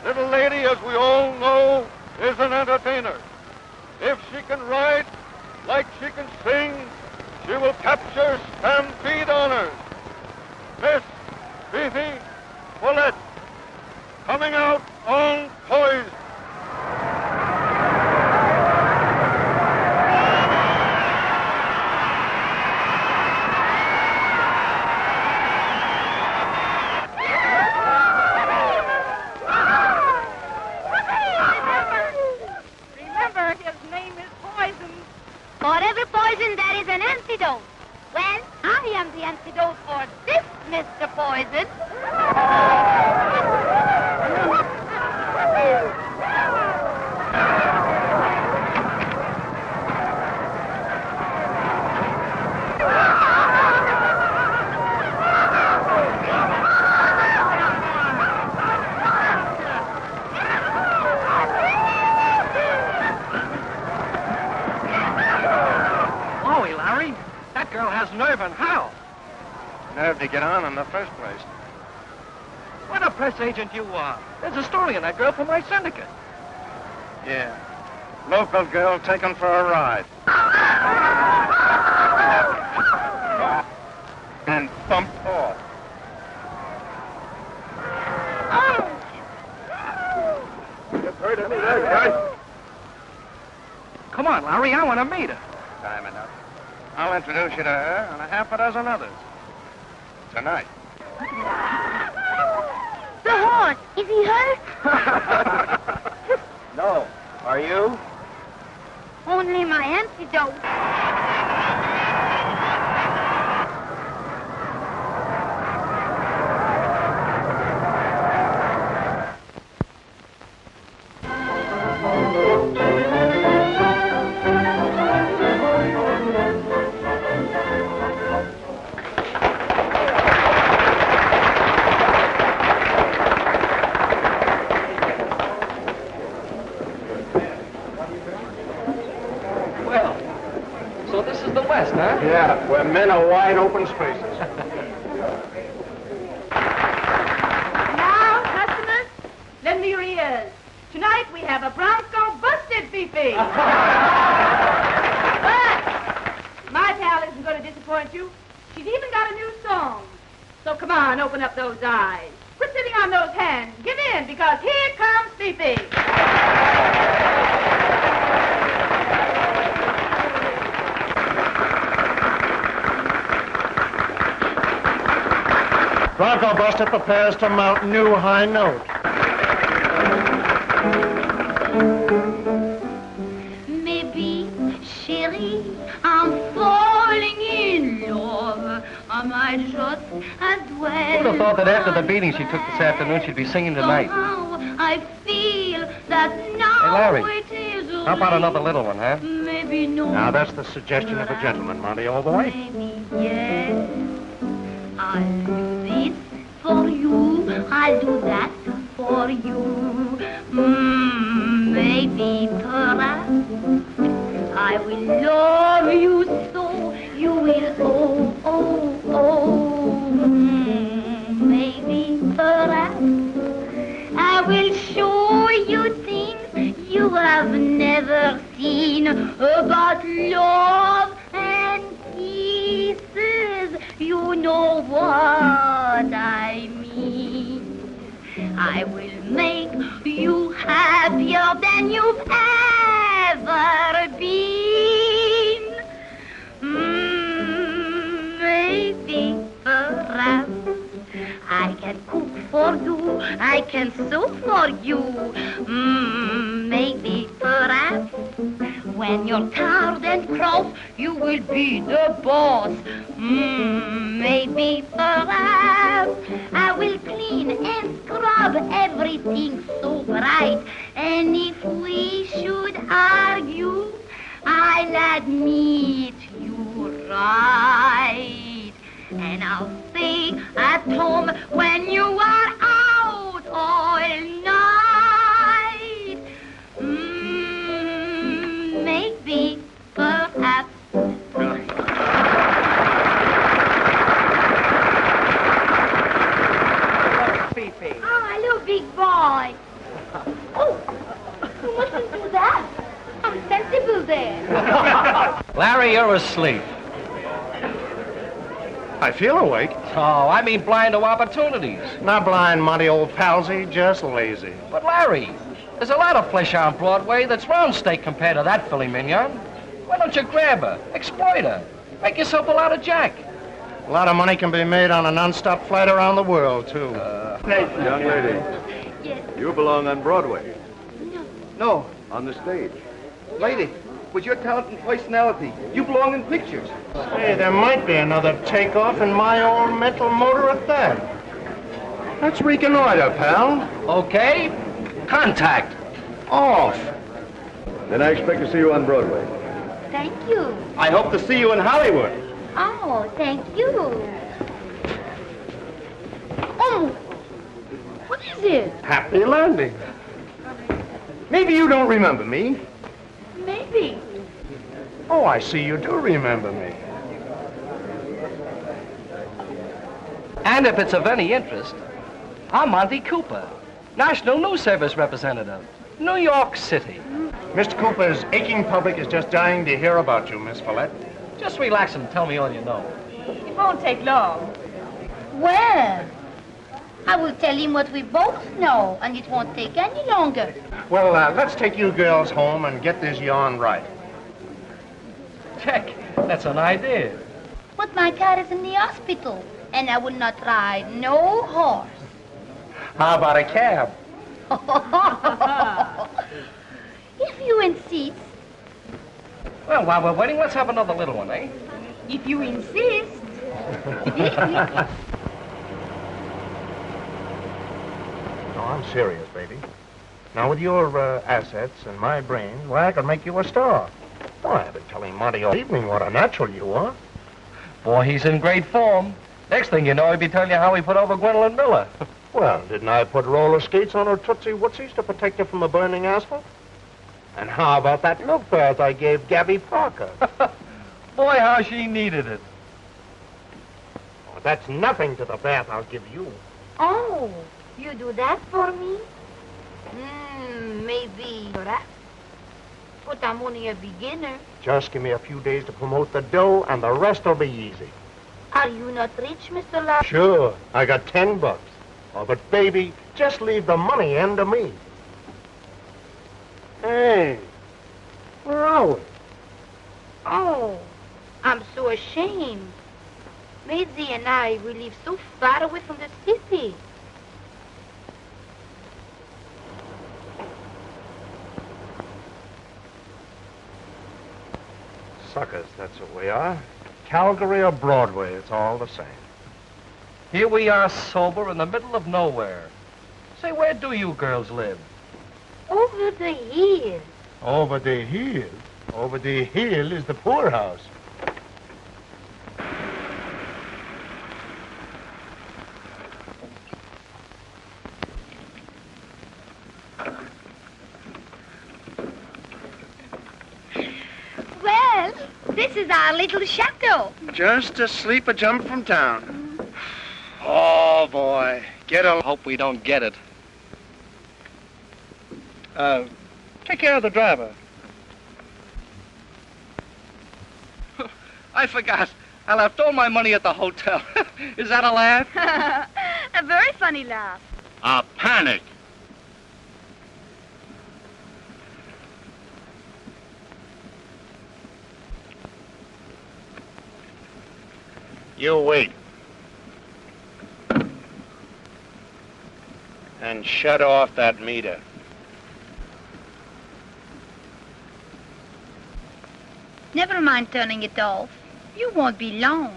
Little lady, as we all know, is an entertainer. If she can ride like she can sing, she will capture stampede honors. Miss Fifi Follett, coming out on poise. For every poison, there is an antidote. Well, I am the antidote for this, Mr. Poison. That girl has nerve, and how? Nerve to get on in the first place. What a press agent you are. There's a story on that girl from my syndicate. Yeah. Local girl taken for a ride. And bumped off. You've heard of me there, guys? Come on, Larry, I want to meet her. Time enough. I'll introduce you to her and a half a dozen others. Tonight. The horse, is he hurt? No. Are you? Only my antidote. Yeah, where men are wide open spaces. Now, customers, lend me your ears. Tonight we have a Bronco busted, Fifi. But my pal isn't going to disappoint you. She's even got a new song. So come on, open up those eyes. Quit sitting on those hands. Give in, because here comes Fifi. Bronco Buster prepares to mount new high note. Maybe, chérie, I'm falling in love. I might just as well. Who'd have thought that after the beating she took this afternoon, she'd be singing tonight? Somehow I feel that now Hey, Larry, it is how about another little one, huh? Maybe no. Now, that's the suggestion of a gentleman, Monty, old boy. Maybe yes. I'll do this for you. I'll do that for you. Maybe, perhaps, I will love you so. You will, maybe, perhaps, I will show you things you have never seen about love and kisses. You know what I mean. I will make you happier than you've ever been. Maybe, perhaps, I can cook for you, I can sew for you. Maybe, perhaps, when you're tired and cross, you will be the boss. Maybe, perhaps, I will clean and scrub everything so bright. And if we should argue, I'll admit you're right. And I'll stay at home when you are out all night. Maybe, perhaps. Fifi. Oh, hello, big boy. Oh, you mustn't do that. I'm sensible there. Larry, you're asleep. I feel awake. Oh, I mean blind to opportunities. Not blind, Monty, old palsy, just lazy. But Larry, there's a lot of flesh on Broadway that's round steak compared to that filet mignon. Why don't you grab her, exploit her, make yourself a lot of jack? A lot of money can be made on a non-stop flight around the world, too. Young lady, Yes. you belong on Broadway, No, on the stage. lady, with your talent and personality, you belong in pictures. Hey, there might be another takeoff in my own mental motor at that. Let's reconnoiter, pal. Okay, contact. Off. Then I expect to see you on Broadway. Thank you. I hope to see you in Hollywood. Oh, thank you. Oh, what is it? Happy landing. Maybe you don't remember me. Maybe. Oh, I see you do remember me. And if it's of any interest, I'm Monty Cooper, National News Service representative, New York City. Mr. Cooper's aching public is just dying to hear about you, Miss Follette. Just relax and tell me all you know. It won't take long. Well, I will tell him what we both know, and it won't take any longer. Well, let's take you girls home and get this yarn right. Check, that's an idea. But my car is in the hospital, and I will not ride no horse. How about a cab? If you insist. Well, while we're waiting, let's have another little one, eh? If you insist. No, I'm serious, baby. Now, with your assets and my brain, why, I could make you a star. Oh, I've been telling Monty all evening what a natural you are. Boy, he's in great form. Next thing you know, he'll be telling you how he put over Gwendolyn Miller. Well, didn't I put roller skates on her Tootsie Wootsies to protect her from the burning asphalt? And how about that milk bath I gave Gabby Parker? Boy, how she needed it. Oh, that's nothing to the bath I'll give you. Oh, you do that for me? Maybe perhaps. But I'm only a beginner. Just give me a few days to promote the dough, and the rest will be easy. Are you not rich, Mr. Larry? Sure, I got $10. Oh, but baby, just leave the money end to me. Hey, where are we? Oh, I'm so ashamed. Maisie and I, we live so far away from the city. Suckers, that's what we are. Calgary or Broadway, it's all the same. Here we are sober in the middle of nowhere. Say, where do you girls live? Over the hill. Over the hill? Over the hill is the poorhouse. Well, this is our little chateau. Just a sleep a jump from town. Oh, boy. Get a... Hope we don't get it. Take care of the driver. I forgot. I left all my money at the hotel. Is that a laugh? A very funny laugh. A panic. You wait. And shut off that meter. Never mind turning it off. You won't be long.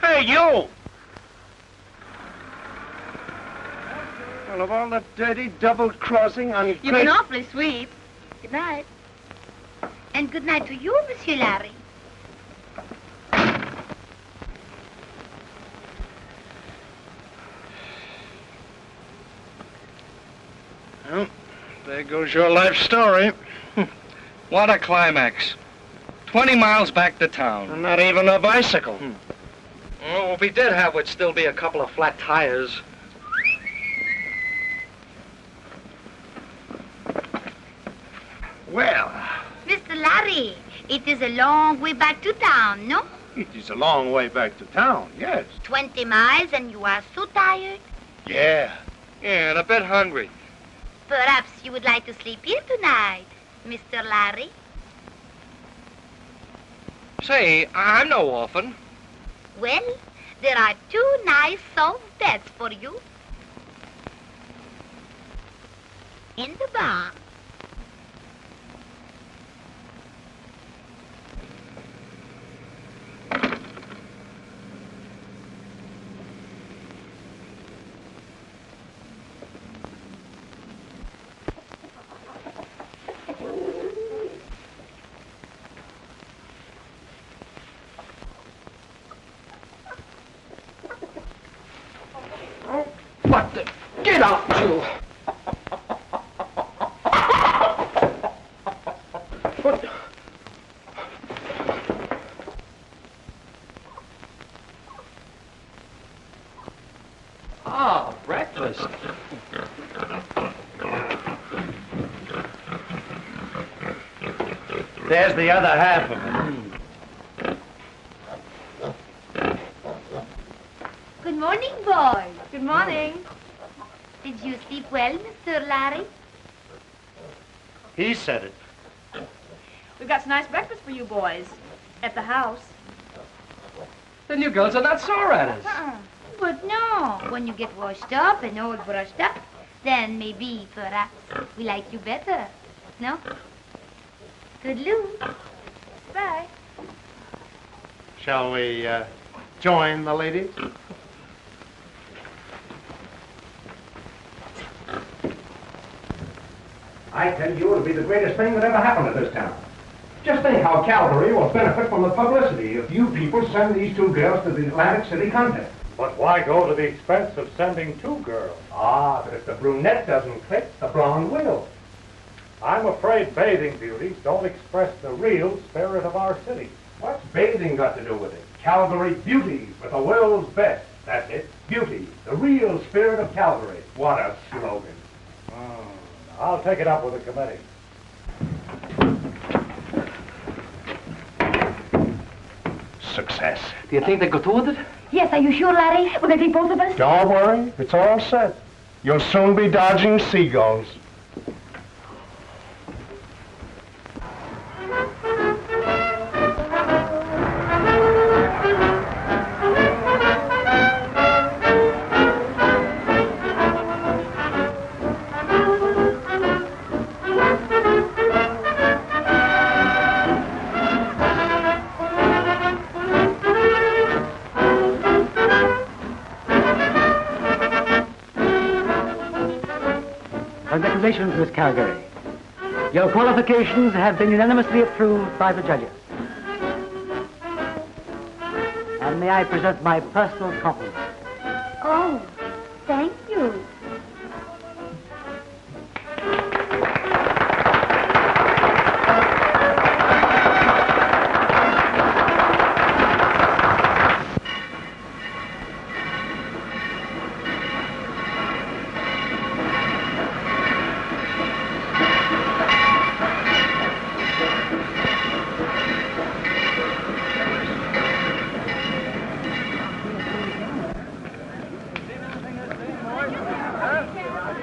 Hey, you! Well, of all the dirty double-crossing, You've been awfully sweet. Good night. And good night to you, Monsieur Larry. Well, There goes your life story. What a climax. 20 miles back to town. And not even a bicycle. Oh, what we did have would still be a couple of flat tires. Well, Mr. Larry, it is a long way back to town, no? it is a long way back to town, yes. 20 miles and you are so tired. Yeah. Yeah, and a bit hungry. Perhaps you would like to sleep here tonight, Mr. Larry. Say, I'm no orphan. Well, there are 2 nice soft beds for you. In the barn. What the? Get out, you! What? Ah, breakfast. There's the other half of it. Good morning, boys. Good morning. Did you sleep well, Mr. Larry? He said it. We've got some nice breakfast for you boys at the house. Then you girls are not sore at us. But no, when you get washed up and all brushed up, then maybe, perhaps, we like you better. No? Toodaloo. Bye. Shall we join the ladies? I tell you, it'll be the greatest thing that ever happened to this town. Just think how Calgary will benefit from the publicity if you people send these 2 girls to the Atlantic City contest. But why go to the expense of sending 2 girls? Ah, but if the brunette doesn't click, the blonde will. I'm afraid bathing beauties don't express the real spirit of our city. What's bathing got to do with it? Calgary beauties with the world's best. That's it. Beauty, the real spirit of Calgary. What a slogan. I'll take it up with the committee. Success. Do you think they go through with it? Yes, are you sure, Larry? Will they take both of us? Don't worry, it's all set. You'll soon be dodging seagulls. Congratulations, Miss Calgary. Your qualifications have been unanimously approved by the judges. And may I present my personal compliments. Oh, thank you.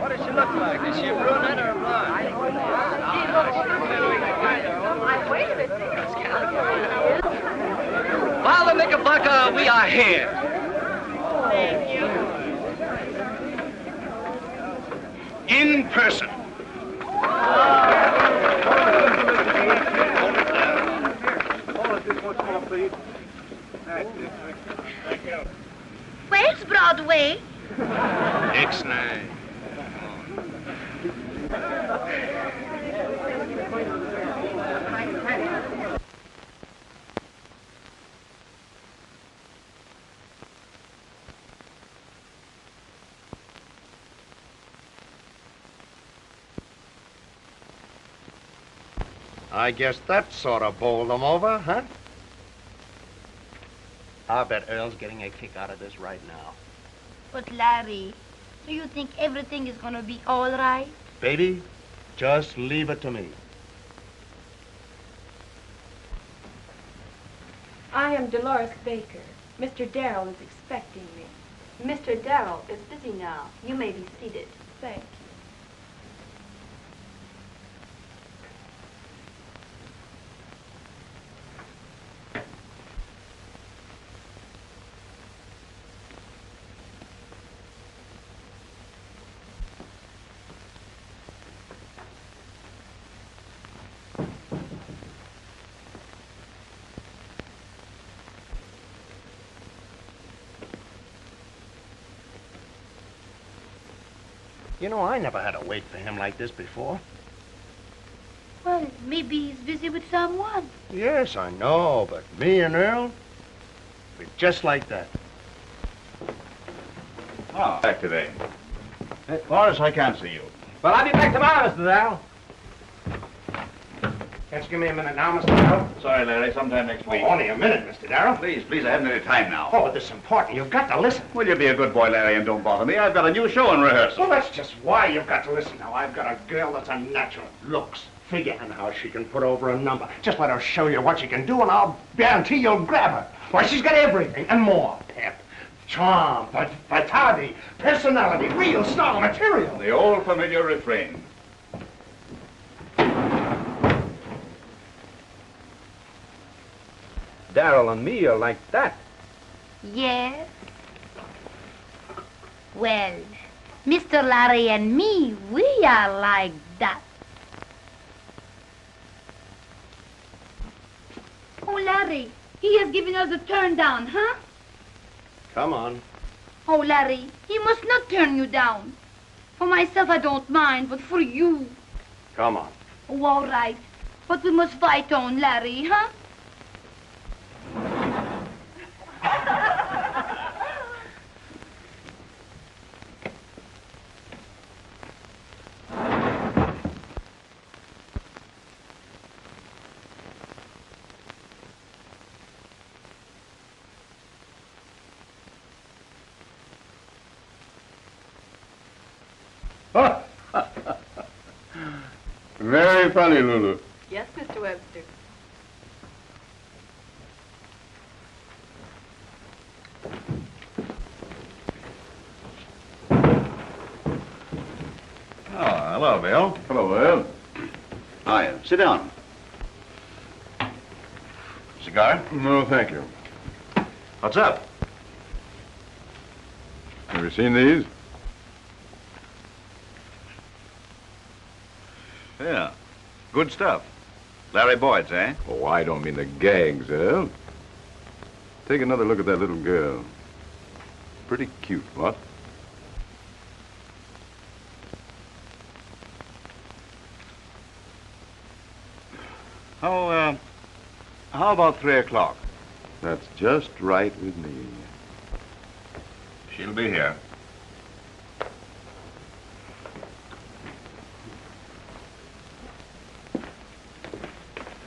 What does she look like? Is she a brunette or a blonde? While the Knickerbocker, we are here. In person. Where's Broadway? Ixnay. I guess that sort of bowled them over, huh? I bet Earl's getting a kick out of this right now. But Larry, do you think everything is gonna be all right? Baby, just leave it to me. I am Dolores Baker. Mr. Darrell is expecting me. Mr. Darrell is busy now. You may be seated. Thank you. You know, I never had to wait for him like this before. Well, maybe he's busy with someone. Yes, I know, but me and Earl, we're just like that. Oh, back today. Morris, I can't see you. Well, I'll be back tomorrow, Mr. Darrell. Can't you give me a minute now, Mr. Darrell? Sorry, Larry, sometime next week. Only a minute, Mr. Darrell. Please, please, I haven't any time now. Oh, this is important. You've got to listen. Will you be a good boy, Larry, and don't bother me? I've got a new show in rehearsal. Well, that's just why you've got to listen now. I've got a girl that's a natural. Looks, figure, and how she can put over a number. Just let her show you what she can do, and I'll guarantee you'll grab her. Why, she's got everything and more. Pep, charm, vitality, personality, real star material. The old familiar refrain. Darrell and me are like that. Yes. Well, Mr. Larry and me, we are like that. Oh, Larry, he has given us a turn down, huh? Come on. Oh, Larry, he must not turn you down. For myself, I don't mind, but for you. Come on. Oh, all right. But we must fight on, Larry, huh? Very funny, Lulu. Yes, Mr. Webster. Oh, hello, Bill. Hello, Earl. Hiya. Sit down. Cigar? No, thank you. What's up? Have you seen these? Yeah. Good stuff. Larry Boyd's, eh? Oh, I don't mean the gags, Earl. Take another look at that little girl. Pretty cute, what? How about 3 o'clock? That's just right with me. She'll be here.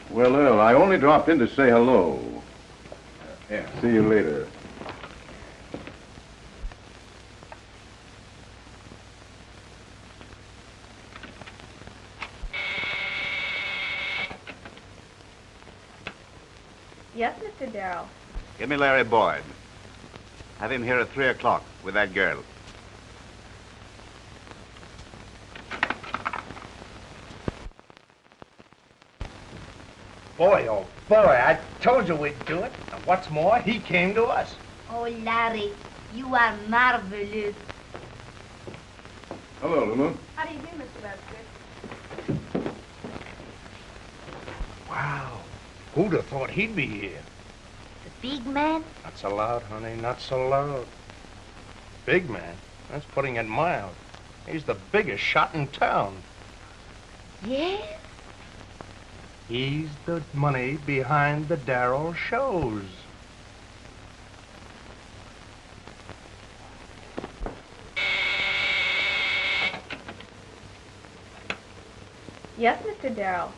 Well, Earl, I only dropped in to say hello. Yeah. See you later. Yes, Mr. Darrell. Give me Larry Boyd. Have him here at 3 o'clock with that girl. Boy, oh boy, I told you we'd do it. And what's more, he came to us. Oh, Larry, you are marvelous. Hello, Lulu. How do you do, Mr. Webster? Wow. Who'd have thought he'd be here? The big man? Not so loud, honey, not so loud. Big man? That's putting it mild. He's the biggest shot in town. Yes? He's the money behind the Darrell shows. Yes, Mr. Darrell.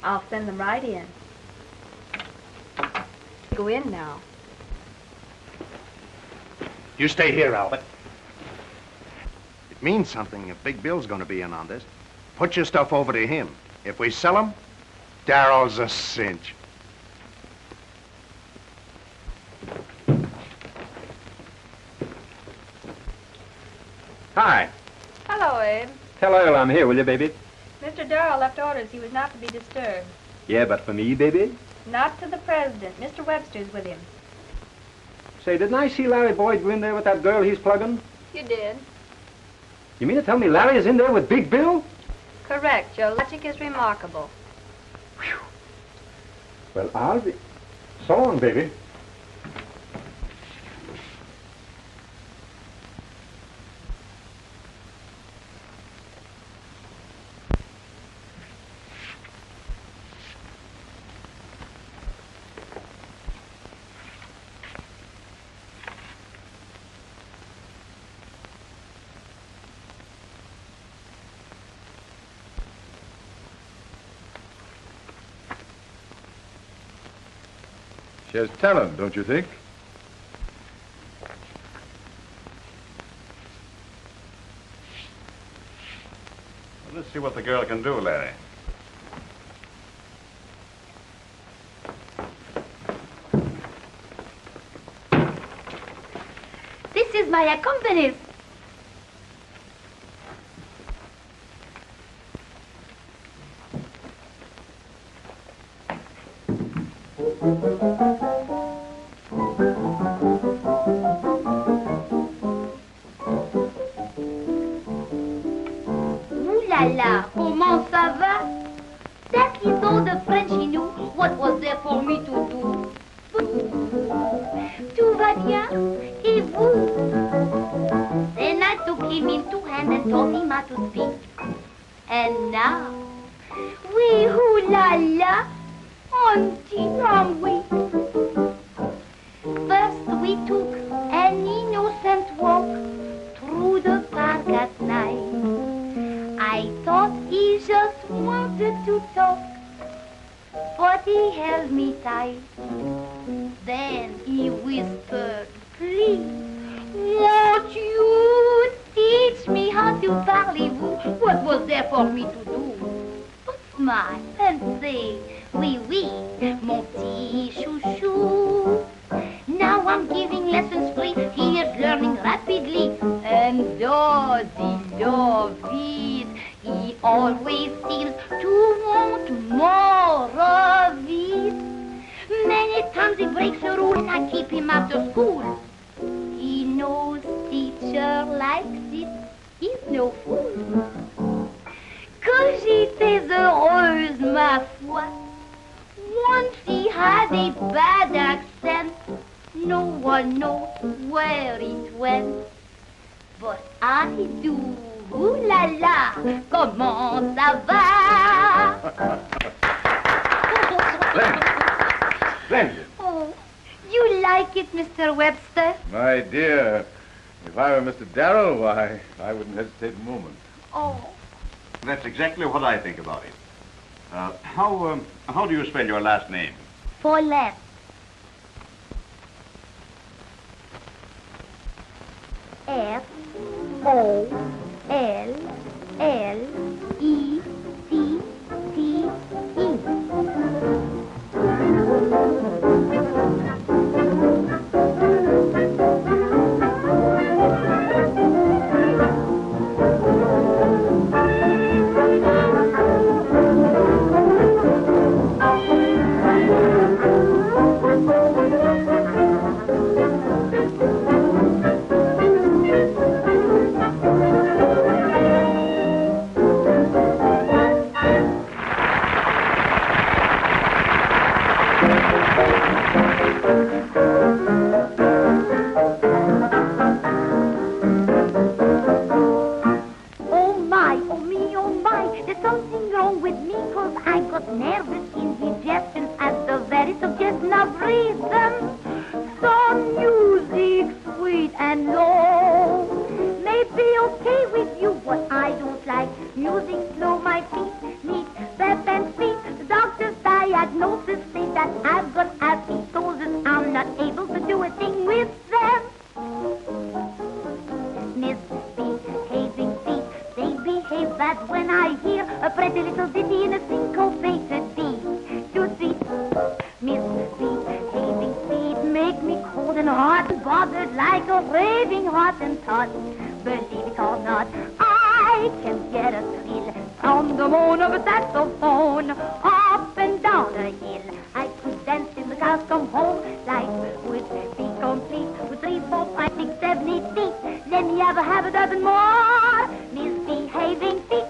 I'll send them right in. Go in now. You stay here, Albert. It means something if Big Bill's going to be in on this. Put your stuff over to him. If we sell him, Darryl's a cinch. Hi. Hello, Abe. Tell Earl I'm here, will you, baby? Mr. Darrell left orders he was not to be disturbed. Yeah, but for me, baby? Not to the president. Mr. Webster's with him. Say, didn't I see Larry Boyd go in there with that girl he's plugging? You did. You mean to tell me Larry is in there with Big Bill? Correct. Your logic is remarkable. Whew. Well, I'll be... So long, baby. She has talent, don't you think? Well, let's see what the girl can do, Larry. This is my accompanist. Ouh là là, comment ça va? That little the French he knew, what was there for me to do? Tout va bien, et vous? Then I took him in two hands and taught him how to speak. And now, oui, ouh là là, on dit oui. First we took an innocent walk through the park at night. I thought he just wanted to talk, but he held me tight. Then he whispered, please, won't you teach me how to parlez-vous? What was there for me to do? But smile and say, oui, oui, mon petit chouchou. Now I'm giving lessons free, he is learning rapidly. And does he love it? He always seems to want more of it. Many times he breaks a rule and I keep him after school. He knows teacher likes it, he's no fool. Que j'étais heureuse, ma foi. Once he had a bad accent, no one knows where it went. But I do, ooh la la, comment ça va? Splendid. Oh, you like it, Mr. Webster? My dear, if I were Mr. Darrell, why, I wouldn't hesitate a moment. Oh. That's exactly what I think about it. How do you spell your last name? For left. Music slow, my feet need step and speed. The doctor I hear a pretty little ditty in a syncopated beat. You see, misbehaving feet make me cold and hot, bothered like a raving Hottentot. Believe it or not, I can get a thrill from the moan of a saxophone. Up and down a hill, I could dance till the cows come home. Life would be complete with 3, 4, 5, 6, 7, 8 feet. Let me have a dozen more misbehaving feet.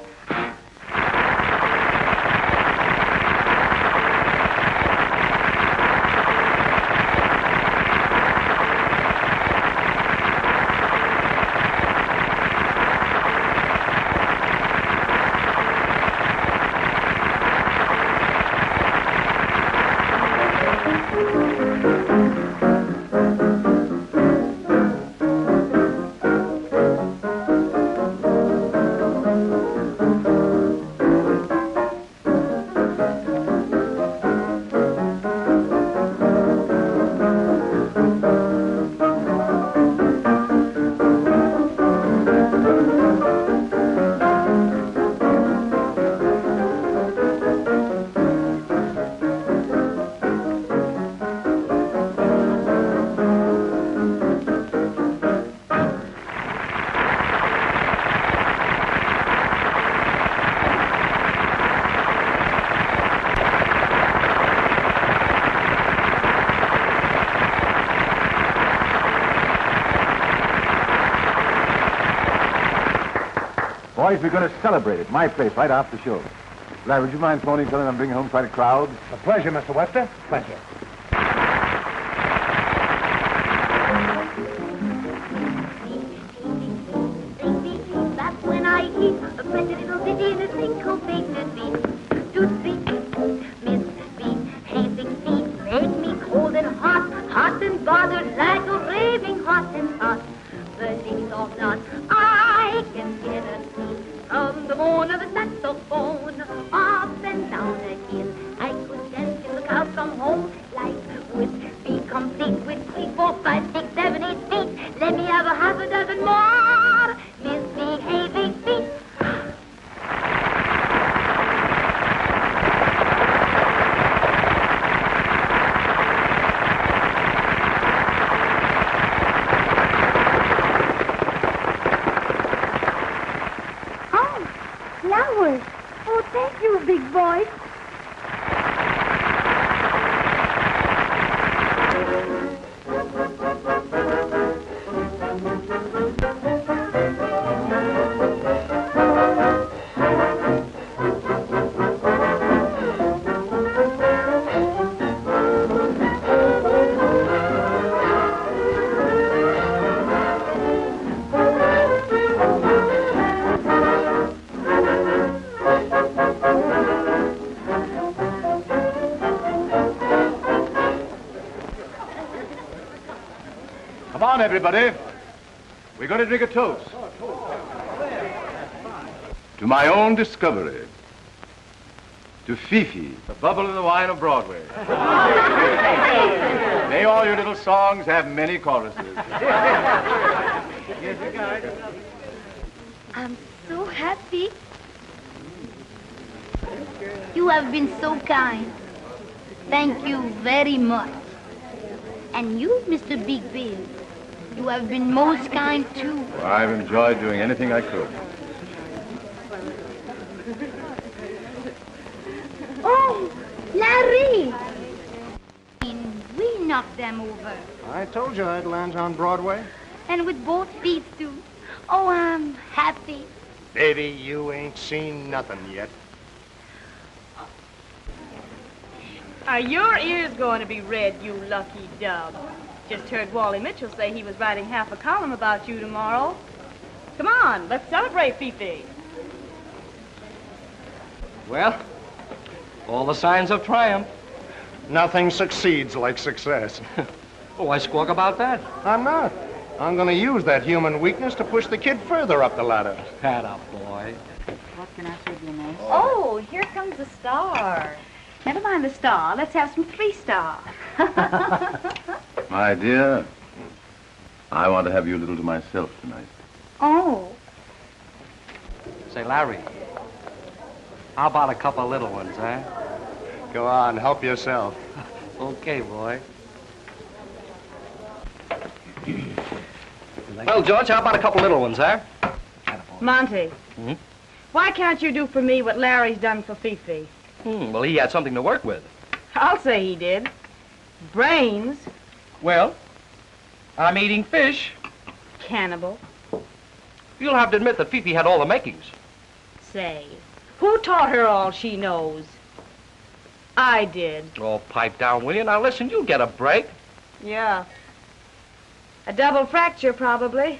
Boys, we're going to celebrate at my place right after the show. Larry, would you mind phoning Phil and bringing home quite a crowd? A pleasure, Mr. Webster. Pleasure. That's when I hear a pretty little ditty in a syncopated beat. To speak, misbehaving feet make me cold and hot, hot and bothered like a raving Hottentot. Believe it or not, I can get a thrill from the moan of a saxophone. Up and down a hill, I could dance till the cows come home. Life would be complete with 3, 4, 5, 6, 7, 8 feet. Let me have a dozen more misbehaving feet. Flowers. Oh, thank you, big boy. Come on, everybody. We're going to drink a toast. To my own discovery. To Fifi, the bubble in the wine of Broadway. May all your little songs have many choruses. I'm so happy. You have been so kind. Thank you very much. And you, Mr. Big Bill, you have been most kind, too. Well, I've enjoyed doing anything I could. Oh, Larry! We knocked them over. I told you I'd land on Broadway. And with both feet, too. Oh, I'm happy. Baby, you ain't seen nothing yet. Are your ears going to be red, you lucky dub? Just heard Wally Mitchell say he was writing half a column about you tomorrow. Come on, let's celebrate, Fifi. Well, all the signs of triumph. Nothing succeeds like success. Oh, why squawk about that? I'm not. I'm going to use that human weakness to push the kid further up the ladder. Pat up, boy. What can I say, dear nice? Oh, here comes the star. Never mind the star. Let's have some 3-star. My dear, I want to have you a little to myself tonight. Oh. Say, Larry, How about a couple of little ones, huh? Go on, help yourself. Okay, boy. Well, George, how about a couple of little ones, huh? Monty, why can't you do for me what Larry's done for Fifi? Well, he had something to work with. I'll say he did. Brains. Well, I'm eating fish. Cannibal. You'll have to admit that Fifi had all the makings. Say, who taught her all she knows? I did. Oh, pipe down, will you? Now, listen, you'll get a break. Yeah. A double fracture, probably.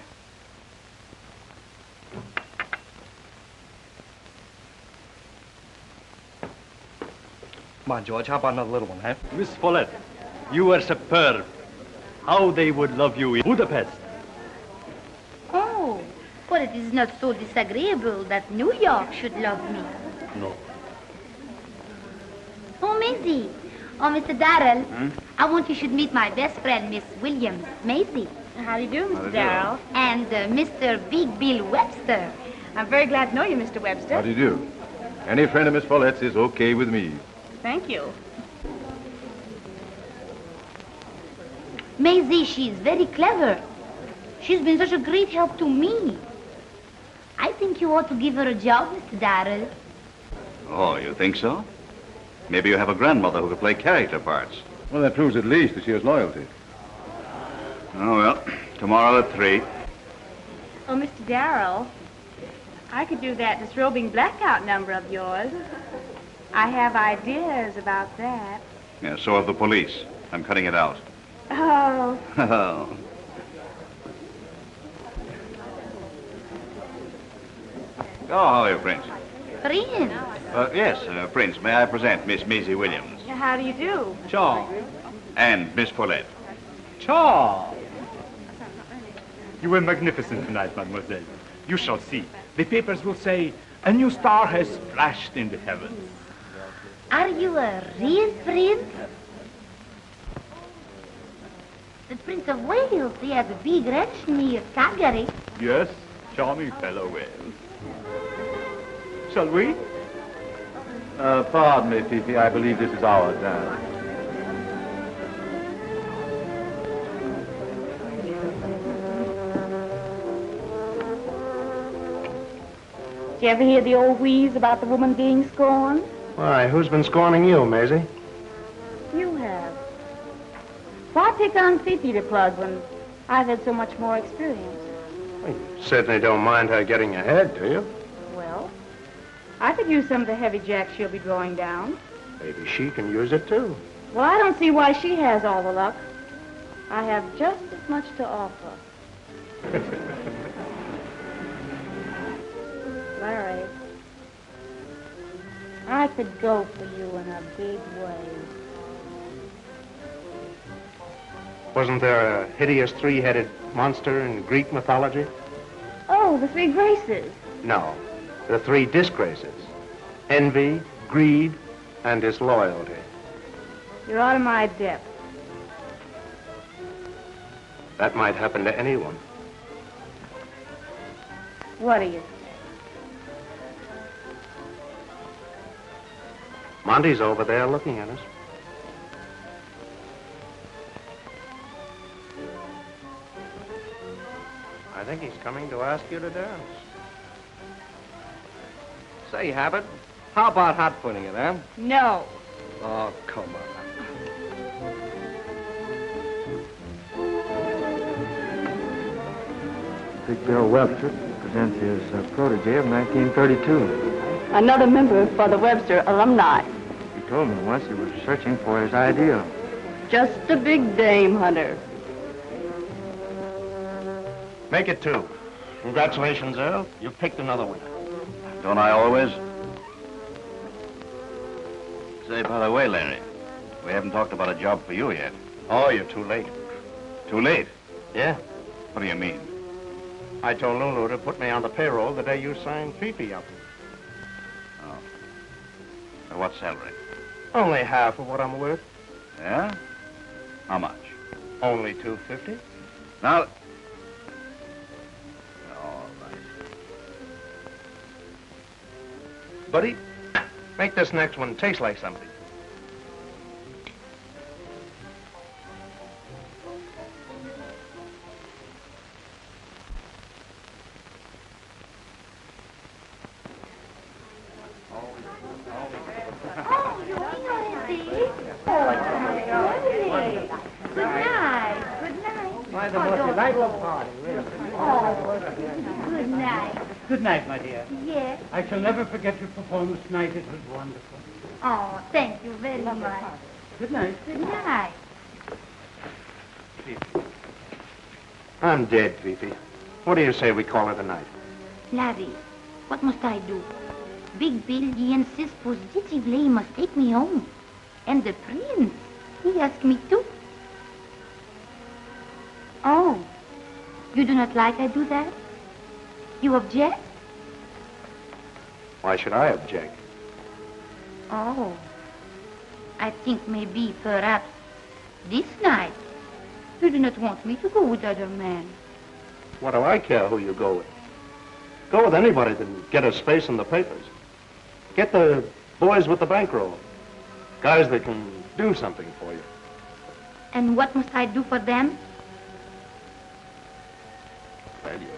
Come on, George, how about another little one, huh? Miss Follett, you were superb. How they would love you in Budapest. Oh, but it is not so disagreeable that New York should love me. No. Oh, Maisie. Oh, Mr. Darrell. I want you should meet my best friend, Miss Williams. Maisie. How do you do, Mr. Darrell? And Mr. Big Bill Webster. I'm very glad to know you, Mr. Webster. How do you do? Any friend of Miss Follett's is okay with me. Thank you. Maisie, she is very clever. She's been such a great help to me. I think you ought to give her a job, Mr. Darrell. Oh, you think so? Maybe you have a grandmother who could play character parts. Well, that proves at least that she has loyalty. Oh, well, tomorrow at 3. Oh, Mr. Darrell, I could do that disrobing blackout number of yours. I have ideas about that. Yeah, so have the police. I'm cutting it out. Oh. Oh. Oh, how are you, Prince? Prince. Yes, Prince, may I present Miss Maisie Williams How do you do? Ciao. and Miss Paulette. Ciao. You were magnificent tonight, mademoiselle. You shall see. The papers will say, a new star has flashed in the heavens. Are you a real prince? The Prince of Wales, he has a big ranch near Calgary. Yes, charming fellow Wales. Shall we? Pardon me, Fifi. I believe this is our dance. Did you ever hear the old wheeze about the woman being scorned? Why, who's been scorning you, Maisie? You have. Why pick on Fifi to plug when I've had so much more experience? Well, you certainly don't mind her getting ahead, do you? Well, I could use some of the heavy jacks she'll be drawing down. Maybe she can use it, too. Well, I don't see why she has all the luck. I have just as much to offer. Larry, I could go for you in a big way. Wasn't there a hideous three-headed monster in Greek mythology? Oh, the three graces. No, the three disgraces. Envy, greed, and disloyalty. You're out of my depth. That might happen to anyone. What do you think? Monty's over there looking at us. I think he's coming to ask you to dance. Say, Habit, how about hot putting it, huh? No. Oh, come on. Big Bill Webster presents his protege of 1932. Another member for the Webster alumni. He told me once he was searching for his ideal. Just a big dame hunter. Make it 2. Congratulations, Earl. You've picked another winner. Don't I always? Say, by the way, Larry, we haven't talked about a job for you yet. Oh, you're too late. Too late? Yeah. What do you mean? I told Lulu to put me on the payroll the day you signed Fifi up. Oh. So what salary? Only half of what I'm worth. Yeah? How much? Only $250. Now... All right. Buddy, Make this next one taste like something. Why, the most delightful party, really. Oh, good night. Good night, my dear. Yes. I shall never forget your performance tonight. It was wonderful. Oh, thank you very much. Good night. Good night. I'm dead, Fifi. What do you say we call it a night? Larry, what must I do? Big Bill, he insists positively he must take me home. And the prince, he asked me too. Oh, you do not like I do that? You object? Why should I object? Oh, I think maybe, perhaps, this night, you do not want me to go with other men. What do I care who you go with? Go with anybody that get a space in the papers. Get the boys with the bankroll. Guys that can do something for you. And what must I do for them? Well, you're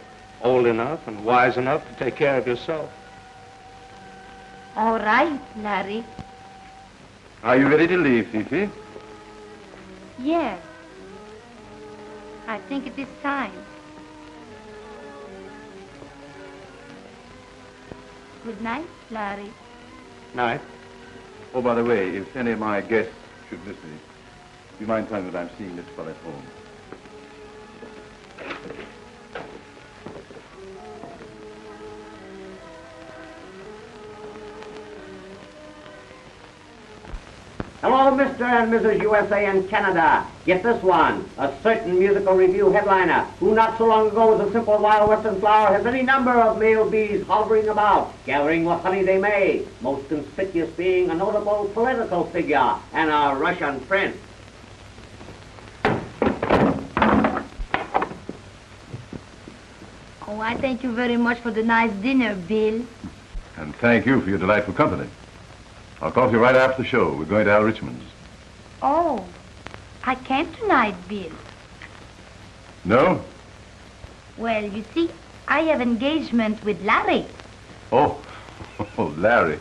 old enough and wise enough to take care of yourself. All right, Larry. Are you ready to leave, Fifi? Yes. I think it is time. Good night, Larry. Night. Oh, by the way, if any of my guests should miss me, do you mind telling them that I'm seeing this fellow at home? Hello, Mr. and Mrs. USA and Canada. Get this one. A certain musical review headliner who not so long ago was a simple wild western flower has any number of male bees hovering about, gathering what honey they may, most conspicuous being a notable political figure and a Russian prince. Oh, I thank you very much for the nice dinner, Bill. And thank you for your delightful company. I'll call you right after the show. We're going to Al Richmond's. Oh, I can't tonight, Bill. No? Well, you see, I have engagement with Larry. Oh, oh, Larry.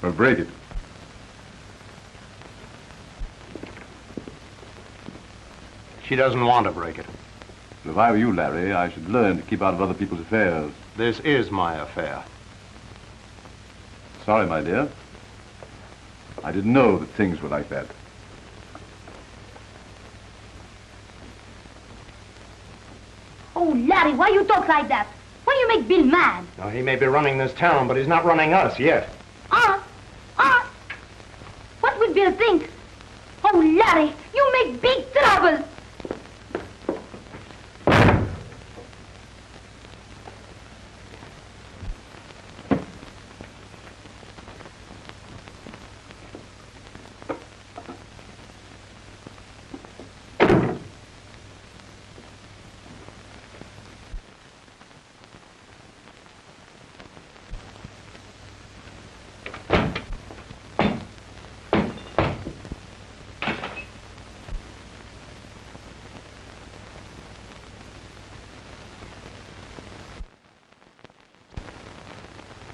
Well, break it. She doesn't want to break it. If I were you, Larry, I should learn to keep out of other people's affairs. This is my affair. Sorry, my dear. I didn't know that things were like that. Oh, Larry, why you talk like that? Why you make Bill mad? Now, he may be running this town, but he's not running us yet. What would Bill think? Oh, Larry, you make big trouble.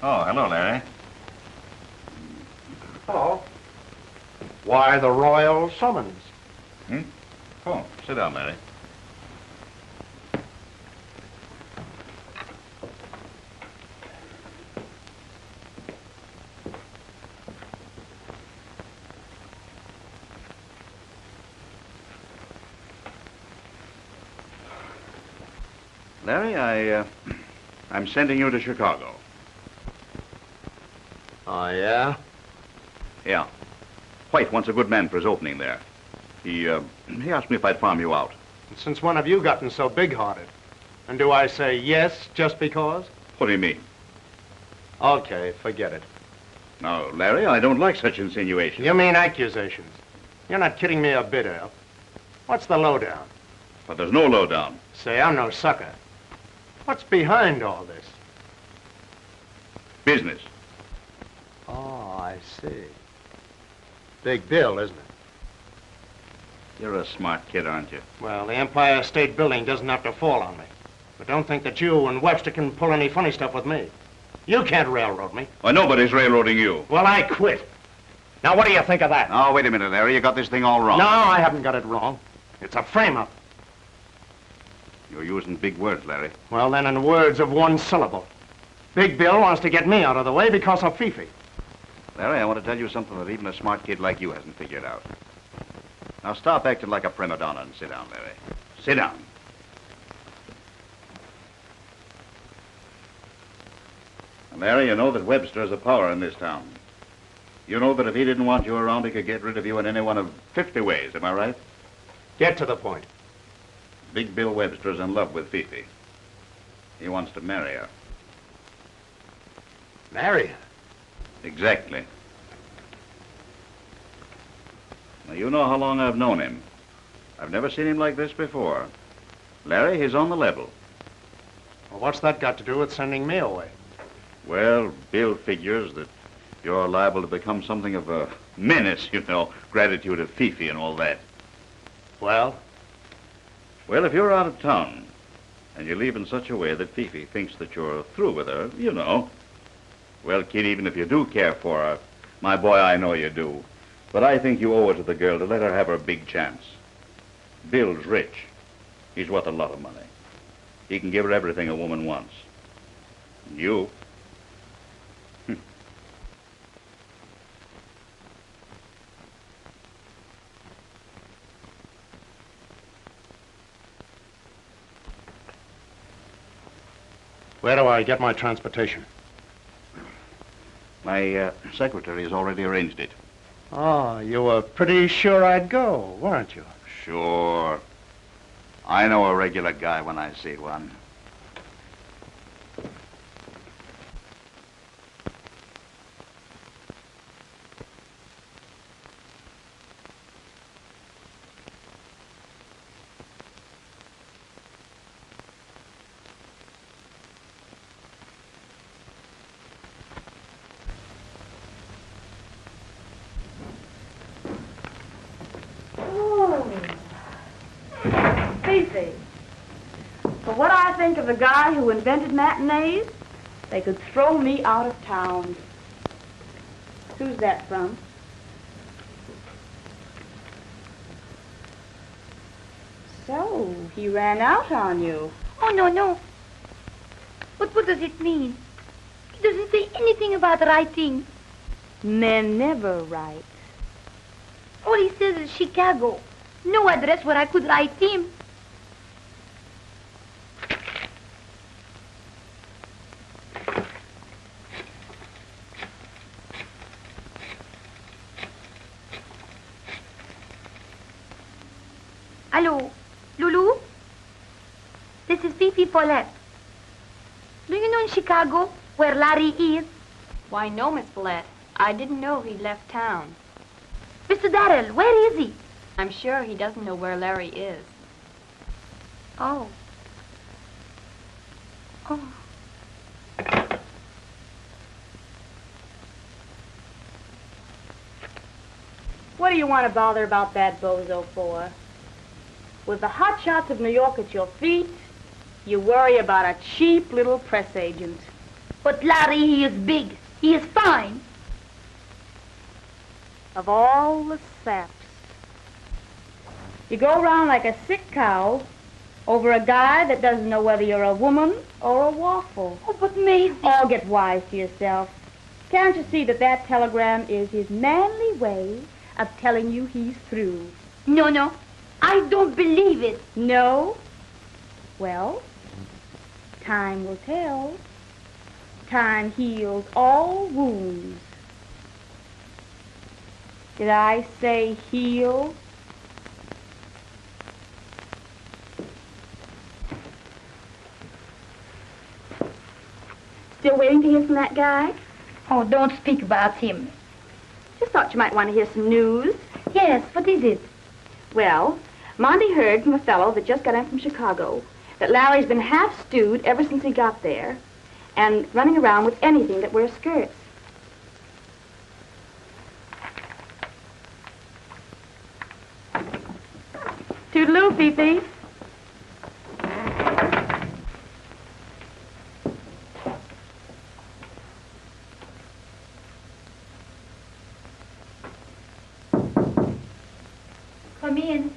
Oh, hello, Larry. Hello. Why the royal summons? Oh, sit down, Larry. Larry, I'm sending you to Chicago. Oh, yeah? Yeah. White wants a good man for his opening there. He asked me if I'd farm you out. And since when have you gotten so big-hearted? And do I say yes just because? What do you mean? Okay, forget it. No, Larry, I don't like such insinuations. You mean accusations? You're not kidding me a bit, Al. What's the lowdown? But there's no lowdown. Say, I'm no sucker. What's behind all this? Business. Oh. I see. Big Bill, isn't it? You're a smart kid, aren't you? Well, the Empire State Building doesn't have to fall on me. But don't think that you and Webster can pull any funny stuff with me. You can't railroad me. Why, nobody's railroading you. Well, I quit. Now, what do you think of that? Oh, wait a minute, Larry. You got this thing all wrong. No, I haven't got it wrong. It's a frame-up. You're using big words, Larry. Well, then, in words of one syllable. Big Bill wants to get me out of the way because of Fifi. Larry, I want to tell you something that even a smart kid like you hasn't figured out. Now, stop acting like a prima donna and sit down, Larry. Sit down. And Larry, you know that Webster has a power in this town. You know that if he didn't want you around, he could get rid of you in any one of 50 ways. Am I right? Get to the point. Big Bill Webster's in love with Fifi. He wants to marry her. Marry her? Exactly. Now, you know how long I've known him. I've never seen him like this before. Larry, he's on the level. Well, what's that got to do with sending me away? Well, Bill figures that you're liable to become something of a menace, you know, gratitude of Fifi and all that. Well? Well, if you're out of town and you leave in such a way that Fifi thinks that you're through with her, you know. Well, kid, even if you do care for her, my boy, I know you do. But I think you owe it to the girl to let her have her big chance. Bill's rich. He's worth a lot of money. He can give her everything a woman wants. And you? Where do I get my transportation? My secretary has already arranged it. Oh, you were pretty sure I'd go, weren't you? Sure. I know a regular guy when I see one. For what I think of the guy who invented matinees, they could throw me out of town. Who's that from? So, he ran out on you. Oh, no. But what does it mean? He doesn't say anything about writing. Men never write. All he says is Chicago. No address where I could write him. Hello, Lulu? This is Fifi Paulette. Do you know in Chicago where Larry is? Why, no, Miss Paulette. I didn't know he'd left town. Mr. Darrell, where is he? I'm sure he doesn't know where Larry is. Oh. What do you want to bother about that bozo for? With the hot shots of New York at your feet, you worry about a cheap little press agent. But Larry, he is big. He is fine. Of all the saps. You go around like a sick cow over a guy that doesn't know whether you're a woman or a waffle. Oh, but Maisie... Oh, get wise to yourself. Can't you see that that telegram is his manly way of telling you he's through? No. I don't believe it. No? Well, time will tell. Time heals all wounds. Did I say heal? Still waiting to hear from that guy? Oh, don't speak about him. Just thought you might want to hear some news. Yes, what is it? Well, Monty heard from a fellow that just got in from Chicago that Larry's been half stewed ever since he got there and running around with anything that wears skirts. Toodaloo, Fifi. Come in.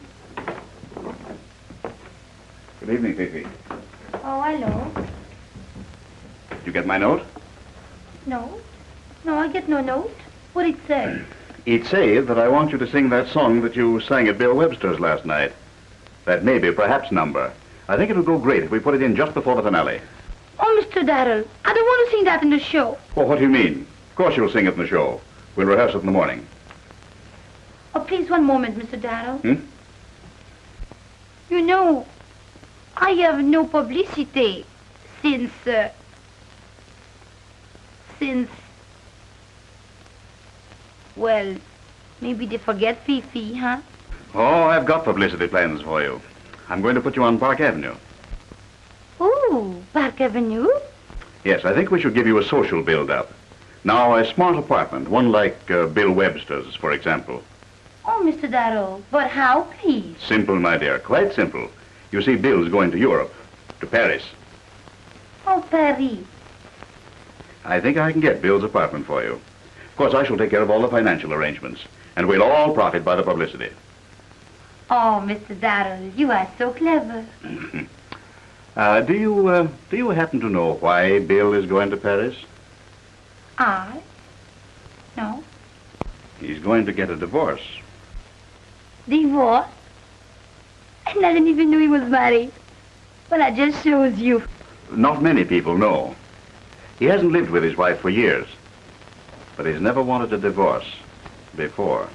Good evening, Fifi. Oh, hello. Did you get my note? No. No, I get no note. What'd it say? It said that I want you to sing that song that you sang at Bill Webster's last night. That maybe, perhaps number. I think it'll go great if we put it in just before the finale. Oh, Mr. Darrell, I don't want to sing that in the show. Well, what do you mean? Of course you'll sing it in the show. We'll rehearse it in the morning. Oh, please, one moment, Mr. Darrell. Hmm? You know, I have no publicity since, well, maybe they forget Fifi, huh? Oh, I've got publicity plans for you. I'm going to put you on Park Avenue. Ooh, Park Avenue? Yes, I think we should give you a social build-up. Now, a smart apartment, one like Bill Webster's, for example. Oh, Mr. Darrell, but how, please? Simple, my dear, quite simple. You see, Bill's going to Europe, to Paris. Oh, Paris. I think I can get Bill's apartment for you. Of course, I shall take care of all the financial arrangements, and we'll all profit by the publicity. Oh, Mr. Darrell, you are so clever. Do you happen to know why Bill is going to Paris? I? No. He's going to get a divorce. Divorce? And I didn't even know he was married. Well, that just shows you. Not many people know. He hasn't lived with his wife for years, but he's never wanted a divorce before.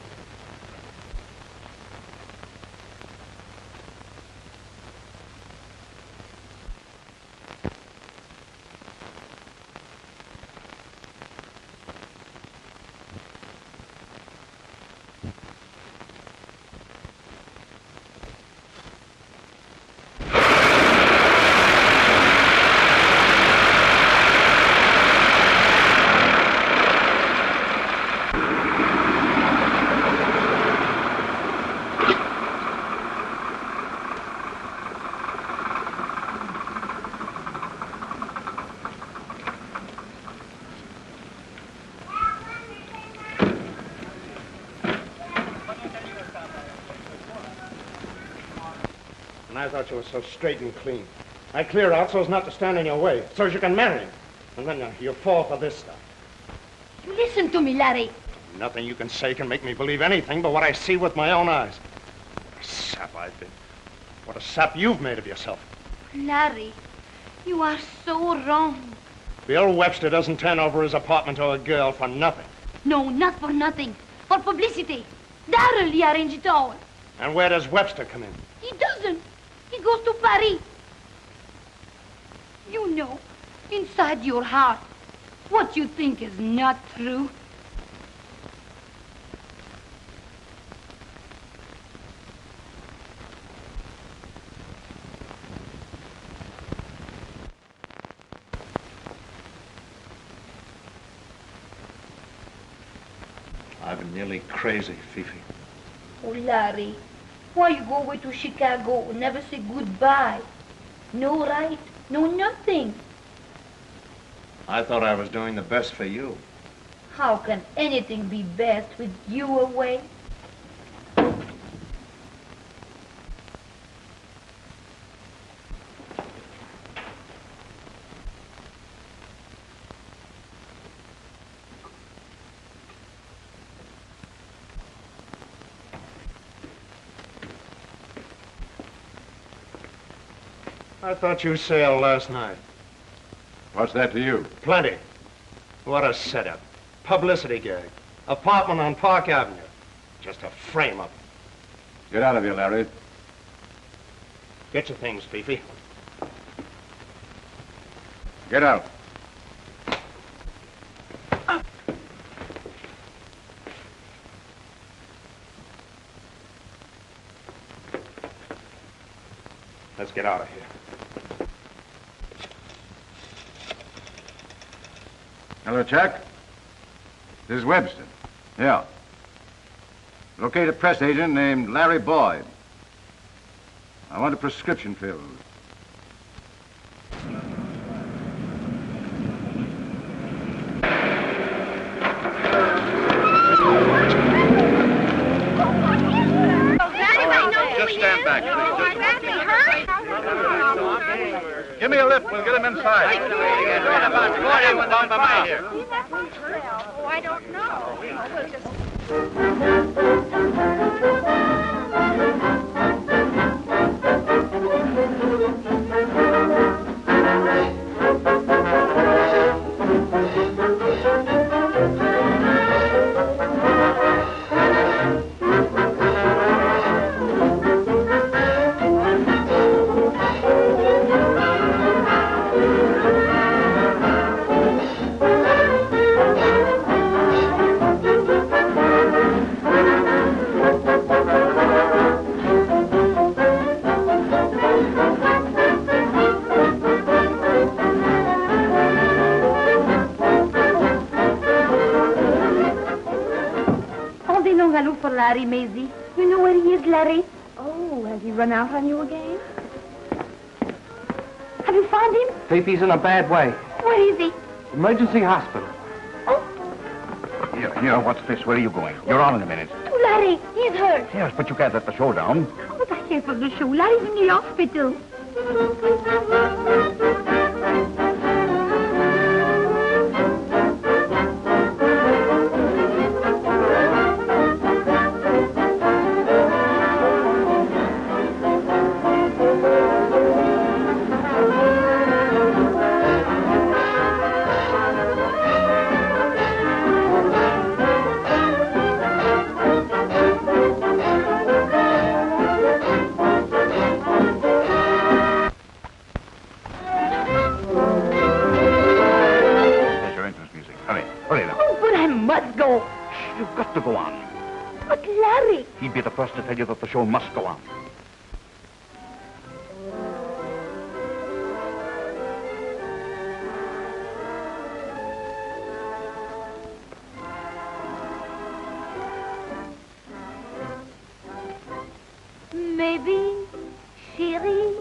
And I thought you were so straight and clean. I clear out so as not to stand in your way, so as you can marry him. And then you fall for this stuff. You listen to me, Larry. Nothing you can say can make me believe anything but what I see with my own eyes. What a sap I've been. What a sap you've made of yourself. Larry, you are so wrong. Bill Webster doesn't turn over his apartment to a girl for nothing. No, not for nothing. For publicity. Darrell, he arranged it all. And where does Webster come in? He doesn't. He goes to Paris. You know, inside your heart, what you think is not true. I've been nearly crazy, Fifi. Oh, Larry, why you go away to Chicago and never say goodbye? No right, no nothing. I thought I was doing the best for you. How can anything be best with you away? I thought you sailed last night. What's that to you? Plenty. What a setup. Publicity gag. Apartment on Park Avenue. Just a frame-up. Get out of here, Larry. Get your things, Fifi. Get out. Let's get out of here. Hello, Chuck. This is Webster. Yeah. Locate a press agent named Larry Boyd. I want a prescription filled. Just stand back, please. Give me a lift. We'll get him inside. Oh, I don't know. We'll just... For Larry, Maisie. You know where he is, Larry? Oh, has he run out on you again? Have you found him? Fifi's in a bad way. Where is he? Emergency hospital. Here, what's this? Where are you going? You're on in a minute. To Larry. He's hurt. Yes, but you can't let the show down. Oh, but I can't for the show. Larry's in the hospital. You've got to go on. But Larry... He'd be the first to tell you that the show must go on. Maybe, chérie,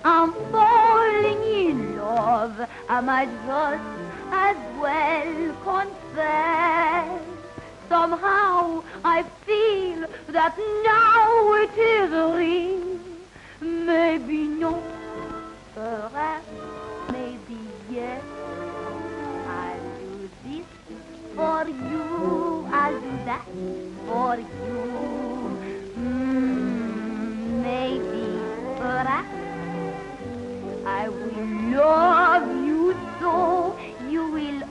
I'm falling in love. I might just as well confess. Somehow I feel that now it is real. Maybe no, perhaps, maybe yes. I'll do this for you, I'll do that for you. Maybe, perhaps, I will love you so you will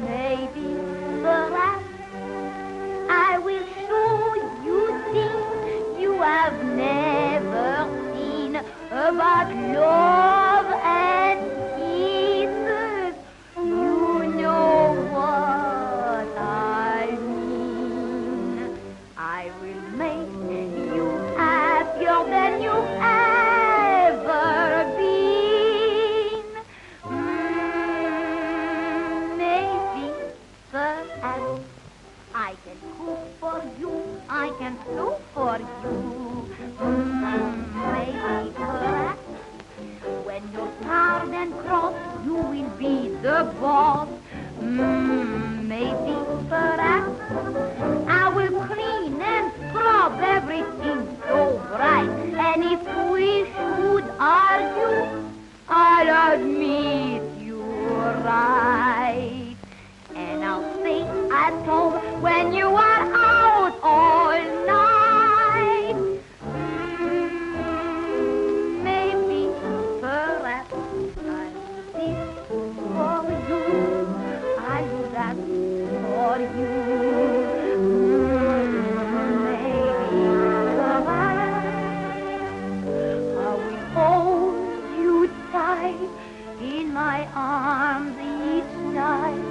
maybe, perhaps, I will show you things you have never seen about love and kisses. You know what I mean. I will make you happier than you ever been. Maybe, perhaps, I can cook for you, I can sew for you. Maybe, perhaps, when you're tired and cross, you will be the boss. Maybe, perhaps, I will clean and scrub everything so bright. And if we should argue, I'll admit you're right. And I'll stay at home when you are out all night. Maybe, perhaps, I'll do this for you. I'll do that for you. Maybe, perhaps, I will hold you tight in my arms each night.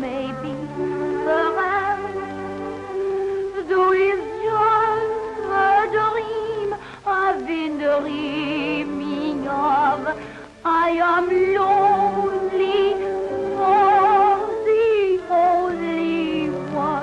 Maybe, perhaps, though it's just a dream I've been dreaming of, I am lonely for the only one.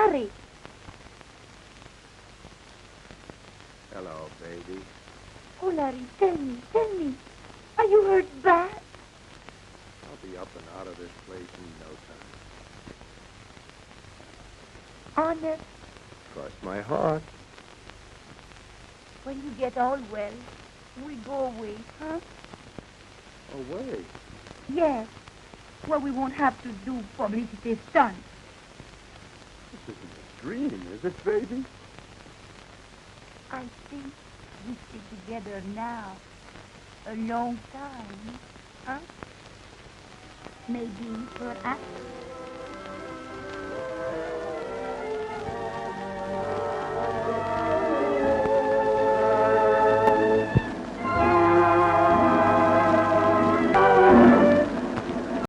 Larry. Hello, baby. Oh, Larry, tell me. Are you hurt bad? I'll be up and out of this place in no time. Honest, Cross my heart. when you get all well, we go away, huh? Away. Yes. Well, we won't have to do publicity stunts. This isn't a dream, is it, baby? I think we stay together now a long time, huh? Maybe hereafter.